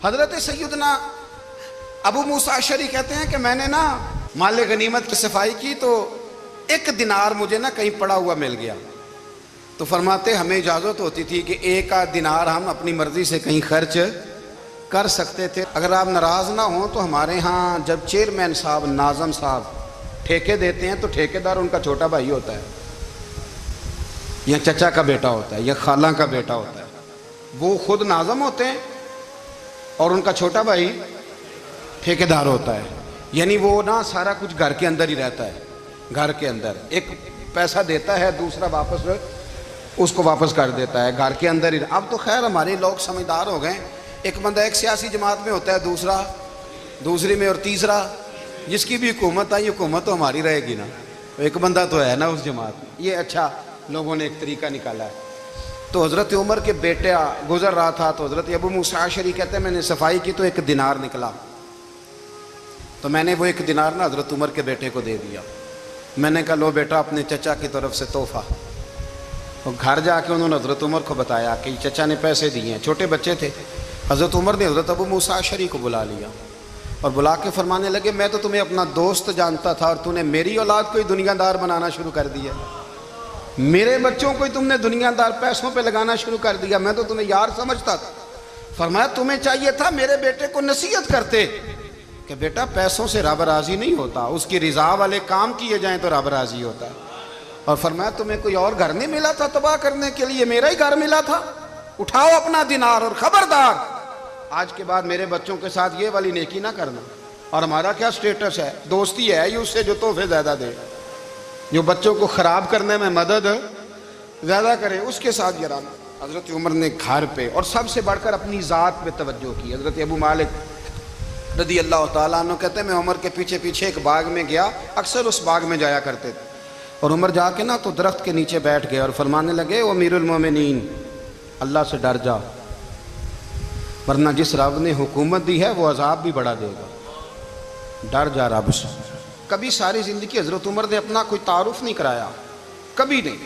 حضرت سیدنا ابو موسیٰ اشعری کہتے ہیں کہ میں نے نا مال غنیمت کی صفائی کی تو 1 دینار مجھے نا کہیں پڑا ہوا مل گیا، تو فرماتے ہمیں اجازت ہوتی تھی کہ 1 دینار ہم اپنی مرضی سے کہیں خرچ کر سکتے تھے۔ اگر آپ ناراض نہ ہوں تو ہمارے ہاں جب چیئرمین صاحب، ناظم صاحب ٹھیکے دیتے ہیں تو ٹھیکیدار ان کا چھوٹا بھائی ہوتا ہے، یا چچا کا بیٹا ہوتا ہے، یا خالہ کا بیٹا ہوتا ہے۔ وہ خود ناظم ہوتے ہیں اور ان کا چھوٹا بھائی ٹھیکیدار ہوتا ہے، یعنی وہ نا سارا کچھ گھر کے اندر ہی رہتا ہے، گھر کے اندر ایک پیسہ دیتا ہے، دوسرا واپس اس کو واپس کر دیتا ہے، گھر کے اندر ہی۔ اب تو خیر ہمارے لوگ سمجھدار ہو گئے، ایک بندہ ایک سیاسی جماعت میں ہوتا ہے، دوسرا دوسری میں، اور تیسرا جس کی بھی حکومت آئی، حکومت تو ہماری رہے گی نا، ایک بندہ تو ہے نا اس جماعت میں۔ یہ اچھا لوگوں نے ایک طریقہ نکالا ہے۔ تو حضرت عمر کے بیٹے گزر رہا تھا تو حضرت ابو موسیٰ اشعری کہتے ہیں میں نے صفائی کی تو 1 دینار نکلا، تو میں نے وہ 1 دینار نا حضرت عمر کے بیٹے کو دے دیا۔ میں نے کہا لو بیٹا اپنے چچا کی طرف سے تحفہ۔ تو گھر جا کے انہوں نے حضرت عمر کو بتایا کہ چچا نے پیسے دیے ہیں، چھوٹے بچے تھے۔ حضرت عمر نے حضرت ابو موسیٰ اشعری کو بلا لیا اور بلا کے فرمانے لگے میں تو تمہیں اپنا دوست جانتا تھا اور تو نے میری اولاد کو ہی دنیا دار بنانا شروع کر دیا، میرے بچوں کو ہی تم نے دنیا دار پیسوں پہ لگانا شروع کر دیا، میں تو تمہیں یار سمجھتا تھا۔ فرمایا تمہیں چاہیے تھا میرے بیٹے کو نصیحت کرتے کہ بیٹا پیسوں سے رب راضی نہیں ہوتا، اس کی رضا والے کام کیے جائیں تو رب راضی ہوتا ہے۔ اور فرمایا تمہیں کوئی اور گھر نہیں ملا تھا تباہ کرنے کے لیے، میرا ہی گھر ملا تھا، اٹھاؤ اپنا دینار اور خبردار آج کے بعد میرے بچوں کے ساتھ یہ والی نیکی نہ کرنا۔ اور ہمارا کیا سٹیٹس ہے، دوستی ہے یہ اس سے جو تحفے زیادہ دے، جو بچوں کو خراب کرنے میں مدد زیادہ کرے اس کے ساتھ گرانا۔ حضرت عمر نے گھر پہ اور سب سے بڑھ کر اپنی ذات پہ توجہ کی۔ حضرت ابو مالک رضی اللہ تعالیٰ عنہ کہتے ہیں میں عمر کے پیچھے پیچھے ایک باغ میں گیا، اکثر اس باغ میں جایا کرتے تھے، اور عمر جا کے نا تو درخت کے نیچے بیٹھ گئے اور فرمانے لگے او امیر المومنین اللہ سے ڈر جا، ورنہ جس رب نے حکومت دی ہے وہ عذاب بھی بڑا دے گا، ڈر جا رب سے۔ کبھی ساری زندگی حضرت عمر نے اپنا کوئی تعارف نہیں کرایا، کبھی نہیں۔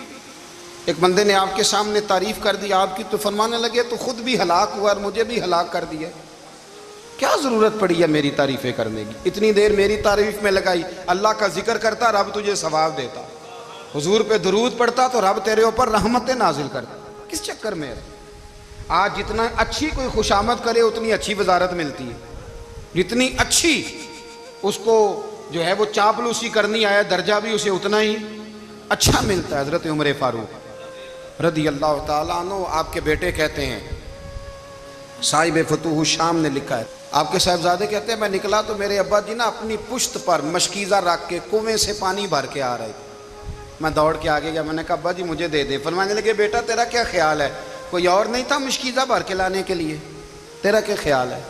ایک بندے نے آپ کے سامنے تعریف کر دی آپ کی تو فرمانے لگے تو خود بھی ہلاک ہوا اور مجھے بھی ہلاک کر دیا، کیا ضرورت پڑی ہے میری تعریفیں کرنے کی، اتنی دیر میری تعریف میں لگائی، اللہ کا ذکر کرتا رب تجھے ثواب دیتا، حضور پہ درود پڑھتا تو رب تیرے اوپر رحمتیں نازل کرتا، کس چکر میں ہے؟ آج جتنا اچھی کوئی خوشامد کرے اتنی اچھی وزارت ملتی ہے، جتنی اچھی اس کو جو ہے وہ چاپلوسی کرنی آیا درجہ بھی اسے اتنا ہی اچھا ملتا ہے۔ حضرت عمر فاروق رضی اللہ تعالیٰ عنہ آپ کے بیٹے کہتے ہیں، صاحب فتوح الشام نے لکھا ہے، آپ کے صاحبزادے کہتے ہیں میں نکلا تو میرے ابا جی نا اپنی پشت پر مشکیزہ رکھ کے کنویں سے پانی بھر کے آ رہے تھے، میں دوڑ کے آگے گیا، میں نے کہا ابا جی مجھے دے دے۔ فرمانے لگے بیٹا تیرا کیا خیال ہے، کوئی اور نہیں تھا مشکیزہ بھر کے لانے کے لیے، تیرا کیا خیال ہے؟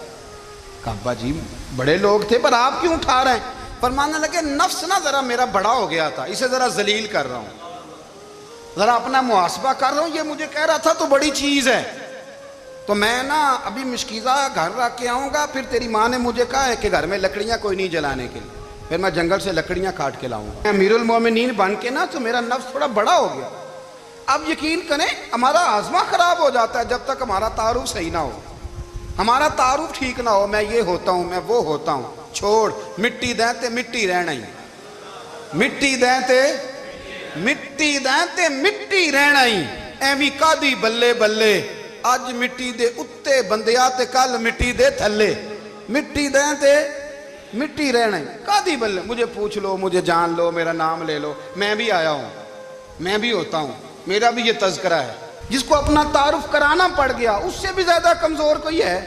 کہا ابا جی بڑے لوگ تھے پر آپ کیوں اٹھا رہے ہیں؟ فرمانے لگے نفس نا ذرا میرا بڑا ہو گیا تھا، اسے ذرا ذلیل کر رہا ہوں، ذرا اپنا محاسبہ کر رہا ہوں، یہ مجھے کہہ رہا تھا تو بڑی چیز ہے، تو میں نا ابھی مشکیزہ گھر رکھ کے آؤں گا، پھر تیری ماں نے مجھے کہا ہے کہ گھر میں لکڑیاں کوئی نہیں جلانے کے لیے، پھر میں جنگل سے لکڑیاں کاٹ کے لاؤں گا، امیر المومنین بن کے نا تو میرا نفس تھوڑا بڑا ہو گیا۔ اب یقین کریں ہمارا آزما خراب ہو جاتا ہے جب تک ہمارا تعارف صحیح نہ ہو، ہمارا تعارف ٹھیک نہ ہو، میں یہ ہوتا ہوں میں وہ ہوتا ہوں، چھوڑ مٹی دیں تے مٹی رہنا ہی، مٹی دیں تے مٹی دیں تے مٹی رہنا ہی، ایویں کادی بلے بلے اج مٹی دے اتے بندیا تے کل مٹی دے تھلے، مٹی دیں تے مٹی رہنا ہی، کادی بلے، مجھے پوچھ لو مجھے جان لو میرا نام لے لو، میں بھی آیا ہوں، میں بھی ہوتا ہوں، میرا بھی یہ تذکرہ ہے۔ جس کو اپنا تعارف کرانا پڑ گیا اس سے بھی زیادہ کمزور کوئی ہے،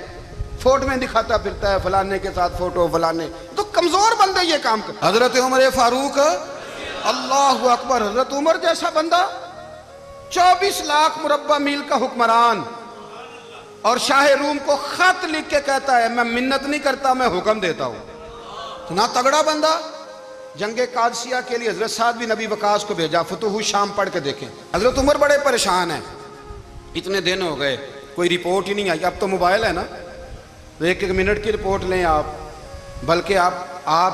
فوٹو میں دکھاتا پھرتا ہے فلانے کے ساتھ فوٹو، فلانے تو کمزور بندے یہ کام کر۔ حضرت عمر فاروق اللہ اکبر، حضرت عمر جیسا بندہ 24 لاکھ مربع میل کا حکمران، اور شاہ روم کو خط لکھ کے کہتا ہے میں منت نہیں کرتا میں حکم دیتا ہوں، اتنا تگڑا بندہ۔ جنگ قادسیہ کے لیے حضرت سعد بن ابی وقاص کو بھیجا، فتوح الشام پڑھ کے دیکھیں، حضرت عمر بڑے پریشان ہیں، اتنے دن ہو گئے کوئی رپورٹ ہی نہیں آئی، اب تو موبائل ہے نا تو 1 منٹ کی رپورٹ لیں آپ، بلکہ آپ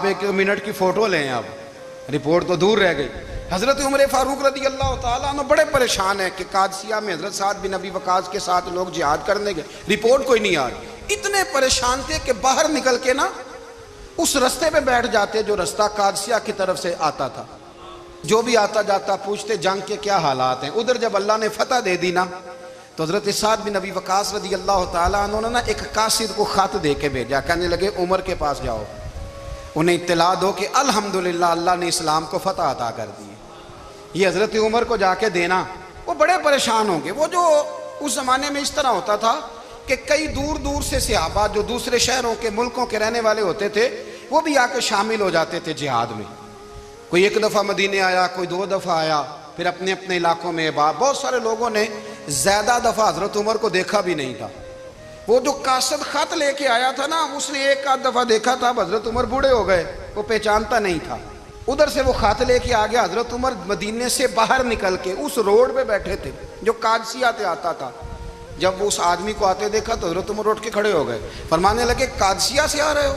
1 منٹ کی فوٹو لیں، آپ رپورٹ تو دور رہ گئی۔ حضرت عمر فاروق رضی اللہ تعالیٰ عنہ بڑے پریشان ہیں کہ قادسیہ میں حضرت سعد بن ابی وقاص کے ساتھ لوگ جہاد کرنے گئے، رپورٹ کوئی نہیں آ رہی، اتنے پریشان تھے کہ باہر نکل کے نا اس رستے پہ بیٹھ جاتے جو رستہ قادسیہ کی طرف سے آتا تھا. جو بھی آتا جاتا پوچھتے جنگ کے کیا حالات ہیں. ادھر جب اللہ نے فتح دے دی نا تو حضرت سعد بن ابی وقاص رضی اللہ تعالیٰ عنہ نے نا ایک قاصد کو خط دے کے بھیجا. کہنے لگے عمر کے پاس جاؤ, انہیں اطلاع دو کہ الحمدللہ اللہ نے اسلام کو فتح عطا کر دی. یہ حضرت عمر کو جا کے دینا. وہ بڑے پریشان ہوں گے. وہ جو اس زمانے میں اس طرح ہوتا تھا کہ کئی دور دور سے صحابہ جو دوسرے شہروں کے ملکوں کے رہنے والے ہوتے تھے وہ بھی آ کے شامل ہو جاتے تھے جہاد میں. کوئی ایک دفعہ مدینے آیا, کوئی 2 دفعہ آیا, پھر اپنے اپنے علاقوں میں. بہت سارے لوگوں نے زیادہ دفعہ حضرت عمر کو دیکھا بھی نہیں تھا. وہ جو قاصد خط لے کے آیا تھا نا اس نے 1 دفعہ دیکھا تھا. حضرت عمر بوڑھے ہو گئے, وہ پہچانتا نہیں تھا. ادھر سے وہ خط لے کے آ گیا. حضرت عمر مدینے سے باہر نکل کے اس روڈ پہ بیٹھے تھے جو قادسیہ سے آتا تھا. جب وہ اس آدمی کو آتے دیکھا تو حضرت عمر اٹھ کے کھڑے ہو گئے, فرمانے لگے قادسیہ سے آ رہے ہو؟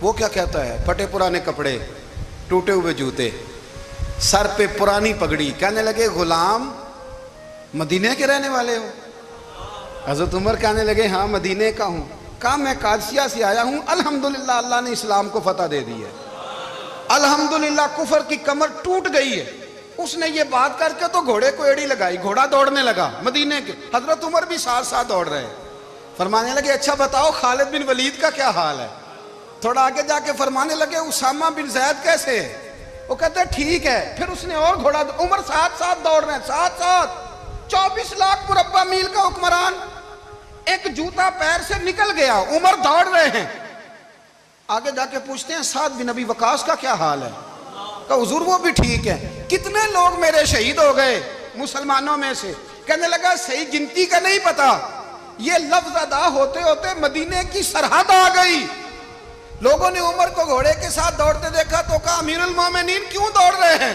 وہ کیا کہتا ہے؟ پھٹے پرانے کپڑے, ٹوٹے ہوئے جوتے, سر پہ پرانی پگڑی. کہنے لگے غلام مدینے کے رہنے والے ہو؟ حضرت عمر کہنے لگے ہاں مدینے کا ہوں. کہا میں قادسیہ سے آیا ہوں, الحمدللہ اللہ نے اسلام کو فتح دے دی ہے, الحمدللہ کفر کی کمر ٹوٹ گئی ہے. اس نے یہ بات کر کے تو گھوڑے کو ایڑی لگائی, گھوڑا دوڑنے لگا مدینے کے. حضرت عمر بھی ساتھ ساتھ دوڑ رہے. فرمانے لگے اچھا بتاؤ خالد بن ولید کا کیا حال ہے؟ تھوڑا آگے جا کے فرمانے لگے اسامہ بن زید کیسے ہے؟ وہ کہتے ہیں ٹھیک ہے. پھر اس نے اور گھوڑا, عمر ساتھ ساتھ دوڑ رہے ہیں, ساتھ ساتھ. 24 لاکھ مربع میل کا حکمران, ایک جوتا پیر سے نکل گیا, عمر دوڑ رہے ہیں. آگے جا کے پوچھتے ہیں سعد بن ابی وقاص کا کیا حال ہے؟ کہا حضور وہ بھی ٹھیک ہے. کتنے لوگ میرے شہید ہو گئے مسلمانوں میں سے؟ کہنے لگا صحیح گنتی کا نہیں پتا, یہ لفظ ادا ہوتے ہوتے مدینے کی سرحد آ گئی. لوگوں نے عمر کو گھوڑے کے ساتھ دوڑتے دیکھا تو کہا امیر المومنین کیوں دوڑ رہے ہیں؟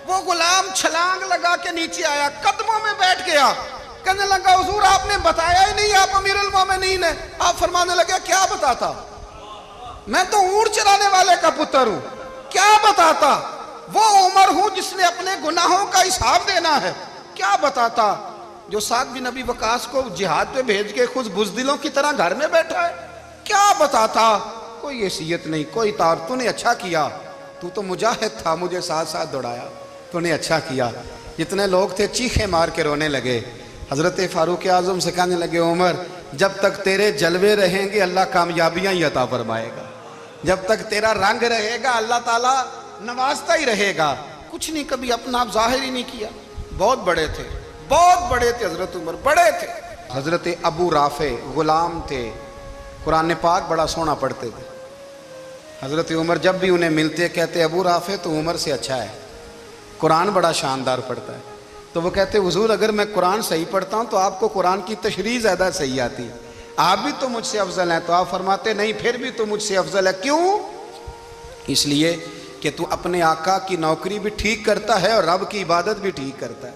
وہ غلام چھلانگ لگا کے نیچے آیا, قدموں میں بیٹھ گیا. کہنے لگا حضور آپ نے بتایا ہی نہیں آپ امیر المومنین ہیں. آپ فرمانے لگے کیا بتاتا؟ میں تو اونٹ چلانے والے کا پتر ہوں, کیا بتاتا؟ وہ عمر ہوں جس نے اپنے گناہوں کا حساب دینا ہے. کیا بتاتا؟ جو سعد بن ابی وقاص کو جہاد پہ بھیج کے خود بزدلوں کی طرح گھر میں بیٹھا ہے. کیا بتاتا؟ کوئی حیثیت نہیں, کوئی تار. تو نے اچھا کیا, تو مجاہد تھا, مجھے ساتھ ساتھ دوڑایا, تو نے اچھا کیا. جتنے لوگ تھے چیخے مار کے رونے لگے. حضرت فاروق اعظم سے کہنے لگے عمر جب تک تیرے جلوے رہیں گے اللہ کامیابیاں ہی عطا فرمائے گا, جب تک تیرا رنگ رہے گا اللہ تعالیٰ نوازتا ہی رہے گا. کچھ نہیں کبھی اپنا آپ ظاہر ہی نہیں کیا. بہت بڑے تھے, بہت بڑے تھے حضرت عمر, بڑے تھے. حضرت ابو رافع غلام تھے, قرآن پاک بڑا سونا پڑھتے تھے. حضرت عمر جب بھی انہیں ملتے کہتے ابو رافع تو عمر سے اچھا ہے, قرآن بڑا شاندار پڑھتا ہے. تو وہ کہتے حضور اگر میں قرآن صحیح پڑھتا ہوں تو آپ کو قرآن کی تشریح زیادہ صحیح آتی ہے, آپ بھی تو مجھ سے افضل ہیں. تو آپ فرماتے نہیں پھر بھی تو مجھ سے افضل ہے. کیوں؟ اس لیے کہ تو اپنے آقا کی نوکری بھی ٹھیک کرتا ہے اور رب کی عبادت بھی ٹھیک کرتا ہے,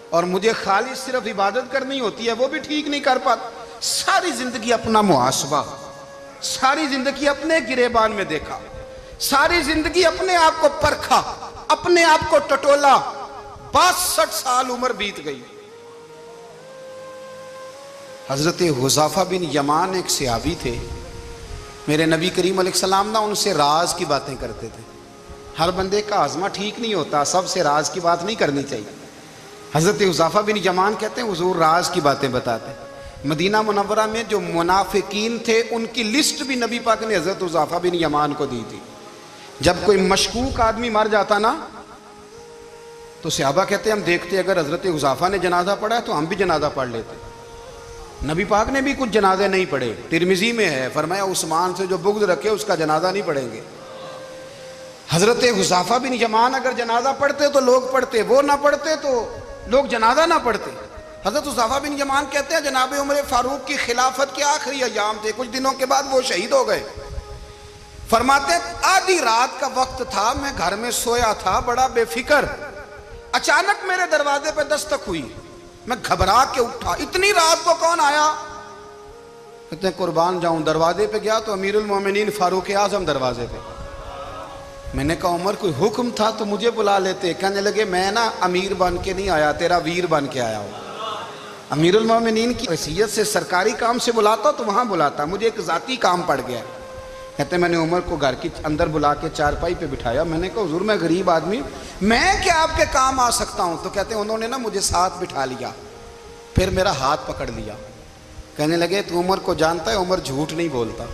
اور مجھے خالص صرف عبادت کرنی ہوتی ہے وہ بھی ٹھیک نہیں کر پاتا. ساری زندگی اپنا محاسبہ, ساری زندگی اپنے گریبان میں دیکھا, ساری زندگی اپنے آپ کو پرکھا, اپنے آپ کو ٹٹولا. 62 سال عمر بیت گئی. حضرت حذیفہ بن یمان ایک صحابی تھے, میرے نبی کریم علیہ السلام نا ان سے راز کی باتیں کرتے تھے. ہر بندے کا ہاضمہ ٹھیک نہیں ہوتا, سب سے راز کی بات نہیں کرنی چاہیے. حضرت حذیفہ بن یمان کہتے ہیں حضور راز کی باتیں بتاتے. مدینہ منورہ میں جو منافقین تھے ان کی لسٹ بھی نبی پاک نے حضرت حذیفہ بن یمان کو دی تھی. جب کوئی مشکوک آدمی مر جاتا نا تو صحابہ کہتے ہیں ہم دیکھتے اگر حضرت حذیفہ نے جنازہ پڑھا ہے تو ہم بھی جنازہ پڑھ لیتے. نبی پاک نے بھی کچھ جنازے نہیں پڑھے. ترمذی میں ہے, فرمایا عثمان سے جو بغض رکھے اس کا جنازہ نہیں پڑھیں گے. حضرت حذیفہ بن یمان اگر جنازہ پڑھتے تو لوگ پڑھتے, وہ نہ پڑھتے تو لوگ جنازہ نہ پڑھتے. حضرت حذیفہ بن یمان کہتے ہیں جناب عمر فاروق کی خلافت کے آخری ایام تھے, کچھ دنوں کے بعد وہ شہید ہو گئے. فرماتے آدھی رات کا وقت تھا, میں گھر میں سویا تھا بڑا بے فکر, اچانک میرے دروازے پہ دستک ہوئی, میں گھبرا کے اٹھا. اتنی رات کو کون آیا؟ کہتے ہیں قربان جاؤں, دروازے پہ گیا تو امیر المومنین فاروق اعظم دروازے پہ. میں نے کہا عمر کوئی حکم تھا تو مجھے بلا لیتے. کہنے لگے میں نا امیر بن کے نہیں آیا, تیرا ویر بن کے آیا ہوں. امیر المومنین کی حیثیت سے سرکاری کام سے بلاتا تو وہاں بلاتا، مجھے ایک ذاتی کام پڑ گیا۔ کہتے ہیں میں نے عمر کو گھر کی اندر بلا کے چارپائی پہ بٹھایا، میں نے کہا حضور میں غریب آدمی ہوں، میں کیا آپ کے کام آ سکتا ہوں؟ تو کہتے ہیں انہوں نے نا مجھے ساتھ بٹھا لیا، پھر میرا ہاتھ پکڑ لیا، کہنے لگے تو عمر کو جانتا ہے؟ عمر جھوٹ نہیں بولتا،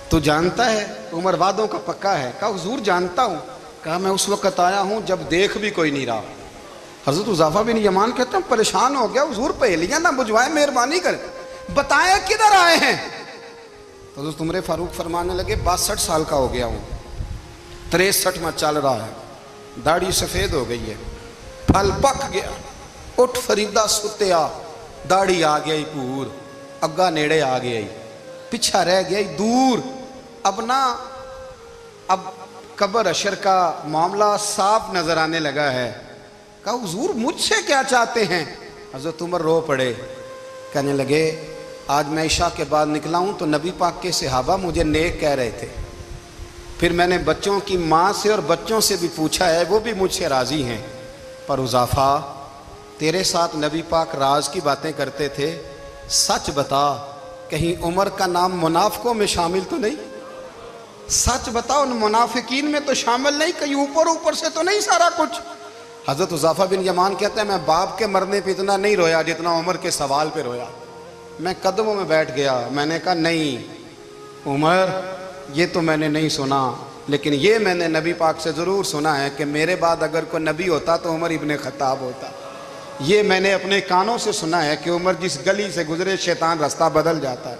تو جانتا ہے عمر وعدوں کا پکا ہے؟ کہا حضور جانتا ہوں۔ کہا میں اس وقت آیا ہوں جب دیکھ بھی کوئی نہیں رہا۔ حضرت حذیفہ بن یمان کہتے ہیں پریشان ہو گیا، حضور پہلیاں نہ بجھوائے، مہربانی کر بتائیں کدھر آئے ہیں؟ تو حضرت عمر فاروق فرمانے لگے 62 سال کا ہو گیا ہوں، 63 میں چل رہا ہے، داڑھی سفید ہو گئی ہے، پھل پک گیا، اٹھ فریدہ ستیا، داڑھی آ گئی پور، اگا نیڑے آ گئی، پچھا رہ گئی دور، اب قبر اشر کا معاملہ صاف نظر آنے لگا ہے۔ کہا حضور مجھ سے کیا چاہتے ہیں؟ حضرت عمر رو پڑے، کہنے لگے آج میں عشاء کے بعد نکلا ہوں تو نبی پاک کے صحابہ مجھے نیک کہہ رہے تھے، پھر میں نے بچوں کی ماں سے اور بچوں سے بھی پوچھا ہے، وہ بھی مجھ سے راضی ہیں، پر حذیفہ تیرے ساتھ نبی پاک راز کی باتیں کرتے تھے، سچ بتا کہیں عمر کا نام منافقوں میں شامل تو نہیں؟ سچ بتا ان منافقین میں تو شامل نہیں، کہیں اوپر سے تو نہیں سارا کچھ؟ حضرت حذیفہ بن یمان کہتے ہیں میں باپ کے مرنے پہ اتنا نہیں رویا جتنا عمر کے سوال پہ رویا۔ میں قدموں میں بیٹھ گیا، میں نے کہا نہیں عمر یہ تو میں نے نہیں سنا، لیکن یہ میں نے نبی پاک سے ضرور سنا ہے کہ میرے بعد اگر کوئی نبی ہوتا تو عمر ابن خطاب ہوتا۔ یہ میں نے اپنے کانوں سے سنا ہے کہ عمر جس گلی سے گزرے شیطان رستہ بدل جاتا ہے۔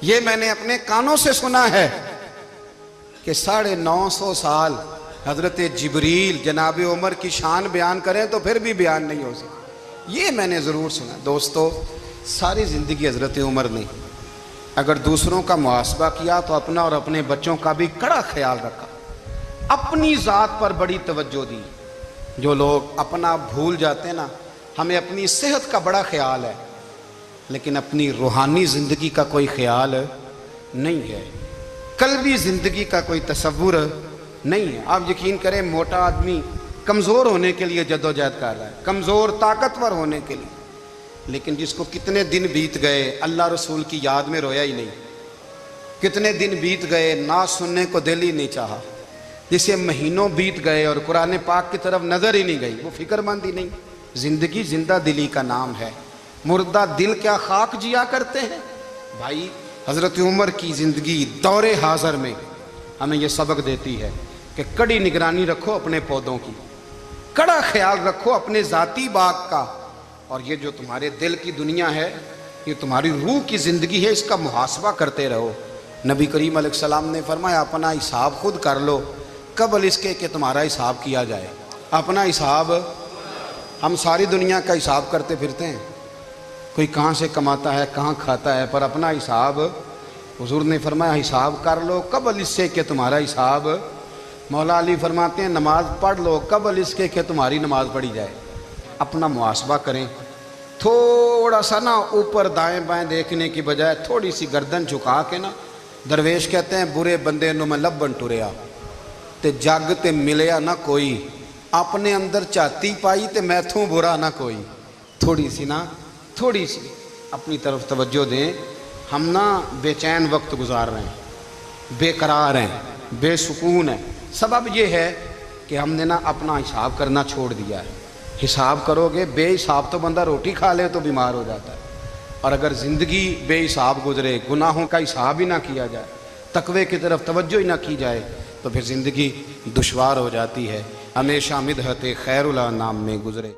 یہ میں نے اپنے کانوں سے سنا ہے کہ 950 سال حضرت جبریل جناب عمر کی شان بیان کریں تو پھر بھی بیان نہیں ہو سکتا، یہ میں نے ضرور سنا۔ دوستو ساری زندگی حضرت عمر نے اگر دوسروں کا محاسبہ کیا تو اپنا اور اپنے بچوں کا بھی کڑا خیال رکھا، اپنی ذات پر بڑی توجہ دی۔ جو لوگ اپنا بھول جاتے ہیں نا، ہمیں اپنی صحت کا بڑا خیال ہے لیکن اپنی روحانی زندگی کا کوئی خیال نہیں ہے، قلبی زندگی کا کوئی تصور نہیں ہے۔ آپ یقین کریں موٹا آدمی کمزور ہونے کے لیے جدوجہد کر رہا ہے، کمزور طاقتور ہونے کے لیے، لیکن جس کو کتنے دن بیت گئے اللہ رسول کی یاد میں رویا ہی نہیں، کتنے دن بیت گئے نعت سننے کو دل ہی نہیں چاہا، جسے مہینوں بیت گئے اور قرآن پاک کی طرف نظر ہی نہیں گئی، وہ فکر مند ہی نہیں۔ زندگی زندہ دلی کا نام ہے، مردہ دل کیا خاک جیا کرتے ہیں؟ بھائی حضرت عمر کی زندگی دور حاضر میں ہمیں یہ سبق دیتی ہے کہ کڑی نگرانی رکھو اپنے پودوں کی، کڑا خیال رکھو اپنے ذاتی باغ کا، اور یہ جو تمہارے دل کی دنیا ہے یہ تمہاری روح کی زندگی ہے، اس کا محاسبہ کرتے رہو۔ نبی کریم علیہ السلام نے فرمایا اپنا حساب خود کر لو قبل اس کے کہ تمہارا حساب کیا جائے۔ اپنا حساب، ہم ساری دنیا کا حساب کرتے پھرتے ہیں، کوئی کہاں سے کماتا ہے کہاں کھاتا ہے، پر اپنا حساب حضور نے فرمایا حساب کر لو قبل اس سے کہ تمہارا حساب۔ مولا علی فرماتے ہیں نماز پڑھ لو قبل اس کے کہ تمہاری نماز پڑھی جائے۔ اپنا محاسبہ کریں، تھوڑا سا نا اوپر دائیں بائیں دیکھنے کی بجائے تھوڑی سی گردن جھکا کے نا، درویش کہتے ہیں برے بندے نو میں لبن ٹریا تے جگ تے ملیا نہ کوئی، اپنے اندر چاتی پائی تے میتھوں برا نہ کوئی۔ تھوڑی سی اپنی طرف توجہ دیں۔ ہم نا بے چین وقت گزار رہے ہیں، بے قرار ہیں، بے سکون ہیں، سبب یہ ہے کہ ہم نے نا اپنا حساب کرنا چھوڑ دیا ہے۔ حساب کرو گے، بے حساب تو بندہ روٹی کھا لے تو بیمار ہو جاتا ہے، اور اگر زندگی بے حساب گزرے، گناہوں کا حساب ہی نہ کیا جائے، تقوی کی طرف توجہ ہی نہ کی جائے، تو پھر زندگی دشوار ہو جاتی ہے۔ ہمیشہ مدحت خیر الانام میں گزرے۔